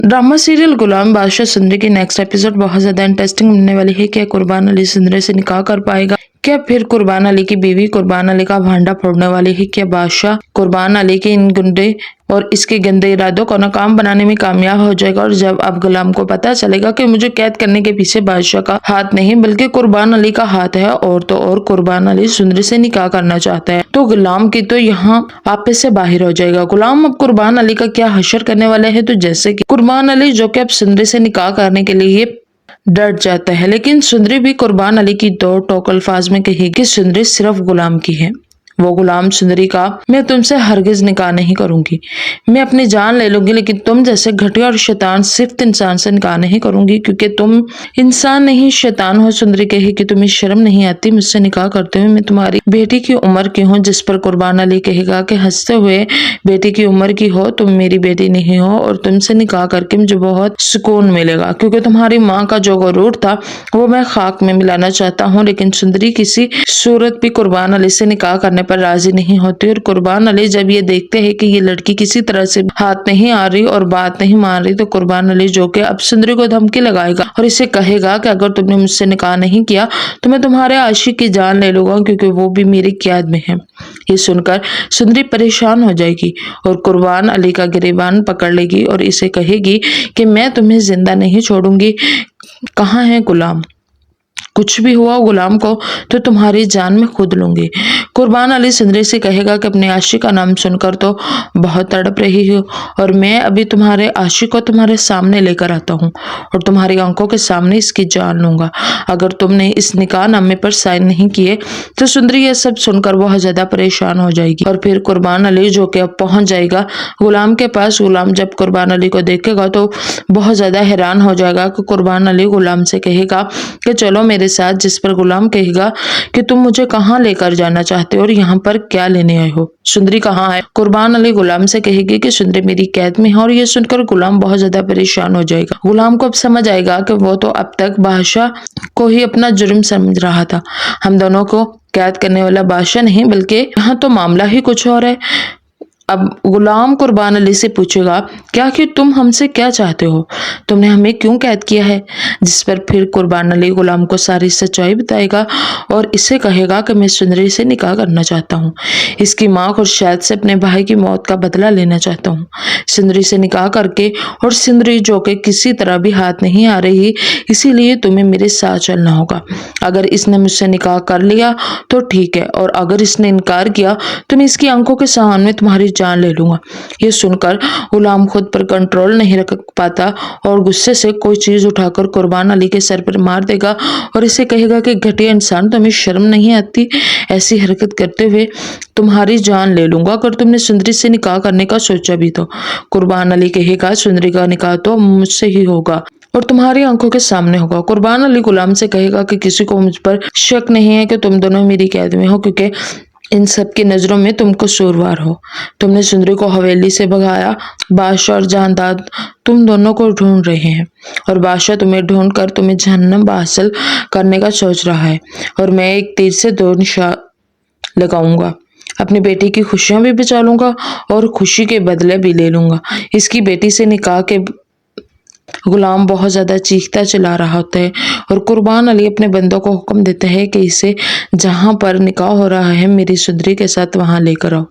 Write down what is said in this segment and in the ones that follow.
Drama serial गुलाम बादशाह सुंदरी की next episode बहुत ज्यादा इंटरेस्टिंग बनने वाली है। क्या कुर्बान अली सुंदरी से निकाह कर पाएगा? क्या फिर कुर्बान अली की बीवी कुर्बान अली का भांडा फोड़ने वाली है? क्या बादशाह कुर्बान अली के इन गुंडे और इसके गंदे इरादों को नाकाम बनाने में कामयाब हो जाएगा? और जब अब गुलाम को पता चलेगा कि मुझे कैद करने के पीछे बादशाह का हाथ नहीं बल्कि कुर्बान अली का हाथ है, और तो और कुर्बान अली सुंदरी से निकाह करना चाहता है, तो गुलाम की तो यहाँ आपे से बाहर हो जाएगा। गुलाम अब कुर्बान अली का क्या हशर करने वाले है? तो जैसे कि कुर्बान अली जो कि अब सुंदरी से निकाह करने के लिए डर जाता है, लेकिन सुंदरी भी कुर्बान अली की दो टोक अल्फाज में कही कि सुंदरी सिर्फ गुलाम की है। वो गुलाम सुंदरी का, मैं तुमसे हरगिज निकाह नहीं करूंगी, मैं अपनी जान ले लूंगी, लेकिन तुम जैसे घटिया और शैतान सिर्फ इंसान से निकाह नहीं करूंगी, क्योंकि तुम इंसान नहीं शैतान हो। सुंदरी कही कि तुम्हें शर्म नहीं आती मुझसे निकाह करते हुए? मैं तुम्हारी बेटी की उम्र की हूँ। जिस पर कुर्बान अली कहेगा कि हंसते हुए, बेटी की उम्र की हो, तुम मेरी बेटी नहीं हो, और तुमसे निकाह करके मुझे बहुत सुकून मिलेगा, क्योंकि तुम्हारी माँ का जो गरूर था वो मैं खाक में मिलाना चाहता हूँ। लेकिन सुंदरी किसी सूरत भी कुर्बान अली से निकाह करने पर राजी नहीं होती, और कुर्बान अली जब ये देखते हैं कि ये लड़की किसी तरह से हाथ नहीं आ रही और बात नहीं मान रही, तो कुर्बान अली जो कि अब सुंदरी को धमकी लगाएगा और इसे कहेगा कि अगर तुमने मुझसे निकाह नहीं किया तो मैं तुम्हारे आशिक की जान ले लूंगा, क्योंकि वो भी मेरी कैद में है। ये सुनकर सुंदरी परेशान हो जाएगी और कुर्बान अली का गिरेबान पकड़ लेगी और इसे कहेगी कि मैं तुम्हें जिंदा नहीं छोड़ूंगी। कहाँ है गुलाम? कुछ भी हुआ गुलाम को तो तुम्हारी जान में खुद लूंगी। कुर्बान अली सुंदरी से कहेगा कि अपने आशिक का नाम सुनकर तो बहुत तड़प रही हो, और मैं अभी तुम्हारे आशिक को तुम्हारे सामने लेकर आता हूँ और तुम्हारी आंखों के सामने इसकी जान लूंगा। अगर तुमने इस निकाह नामे पर साइन नहीं किए तो सुंदरी यह सब सुनकर बहुत ज्यादा परेशान हो जाएगी। और फिर कुर्बान अली जो कि अब पहुंच जाएगा गुलाम के पास। गुलाम जब कुर्बान अली को देखेगा तो बहुत ज्यादा हैरान हो जाएगा कि कुर्बान अली गुलाम से कहेगा कि चलो मेरे साथ, जिस पर गुलाम कहेगा कि तुम मुझे कहाँ लेकर जाना चाहते हो और यहाँ पर क्या लेने आए हो? सुंदरी कहाँ है? कुर्बान अली गुलाम से कहेगी कि सुंदरी मेरी कैद में है, और ये सुनकर गुलाम बहुत ज्यादा परेशान हो जाएगा। गुलाम को अब समझ आएगा कि वो तो अब तक बादशाह को ही अपना जुर्म समझ रहा था। हम दोनों को कैद करने वाला बादशाह नहीं बल्कि यहाँ तो मामला ही कुछ और है। अब गुलाम कुर्बान अली से पूछेगा क्या कि तुम हमसे क्या चाहते हो, तुमने हमें क्यों कैद किया है? जिस पर फिर कुर्बान अली गुलाम को सारी सच्चाई बताएगा और इसे कहेगा कि मैं सुंदरी से निकाह करना चाहता हूँ, इसकी माँ खुर्शीद से अपने भाई की मौत का बदला लेना चाहता हूँ, सुंदरी से निकाह करके। और सुंदरी जो कि किसी तरह भी हाथ नहीं आ रही, इसीलिए तुम्हें मेरे साथ चलना होगा। अगर इसने मुझसे निकाह कर लिया तो ठीक है, और अगर इसने इनकार किया तो मैं इसकी आंखों के सामने तुम्हारी जान ले लूंगा। ये सुनकर गुलाम खुद पर कंट्रोल नहीं रख पाता और गुस्से से कोई चीज उठाकर कुर्बान अली के सर पर मार देगा और इसे कहेगा कि घटिया इंसान, तुम्हें शर्म नहीं आती? ऐसी हरकत करते हुए तुम्हारी जान ले लूंगा अगर तुमने सुंदरी से निकाह करने का सोचा भी तो। कुर्बान अली कहेगा सुंदरी का निकाह तो मुझसे ही होगा और तुम्हारी आंखों के सामने होगा। कुर्बान अली गुलाम से कहेगा कि किसी को मुझ पर शक नहीं है कि तुम दोनों मेरी कैद में हो, क्योंकि इन सब की नजरों में तुम कसूरवार हो। तुमने सुंदरी को हवेली से भगाया, बादशाह और जहांदाद तुम दोनों को ढूंढ रहे हैं, और बादशाह तुम्हें ढूंढ कर तुम्हें जहन्नम हासिल करने का सोच रहा है, और मैं एक तीर से दो निशान लगाऊंगा। अपनी बेटी की खुशियां भी बचा लूंगा और खुशी के बदले भी ले लूंगा। इसकी बेटी से निकाह के गुलाम बहुत ज्यादा चीखता चिल्ला रहा होता है, और कुर्बान अली अपने बंदों को हुक्म देते हैं कि इसे जहां पर निकाह हो रहा है मेरी सुंदरी के साथ वहां लेकर आओ,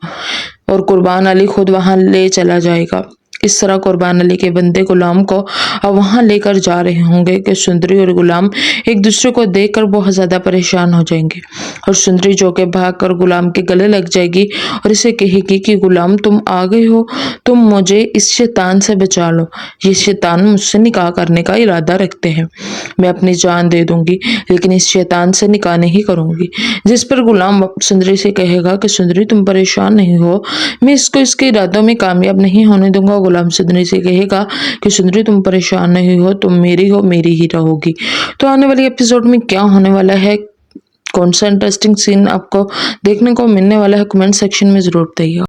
और कुर्बान अली खुद वहां ले चला जाएगा। इस तरह कुर्बान अली के बंदे गुलाम को अब वहां लेकर जा रहे होंगे कि सुंदरी और गुलाम एक दूसरे को देखकर बहुत ज्यादा परेशान हो जाएंगे, और सुंदरी जो के भागकर गुलाम के गले लग जाएगी और इसे कहेगी कि गुलाम तुम आ गए हो, तुम मुझे इस शैतान से बचा लो, ये शैतान मुझसे निकाह करने का इरादा रखते हैं, मैं अपनी जान दे दूंगी लेकिन इस शैतान से निकाह नहीं करूंगी। जिस पर गुलाम सुंदरी से कहेगा कि सुंदरी तुम परेशान नहीं हो, मैं इसको इसके इरादों में कामयाब नहीं होने दूंगा। गुलाम सुंदरी से कहेगा कि सुंदरी तुम परेशान नहीं हो, तुम मेरी हो, मेरी ही रहोगी। तो आने वाली एपिसोड में क्या होने वाला है, कौन सा इंटरेस्टिंग सीन आपको देखने को मिलने वाला है, कमेंट सेक्शन में जरूर बताइए।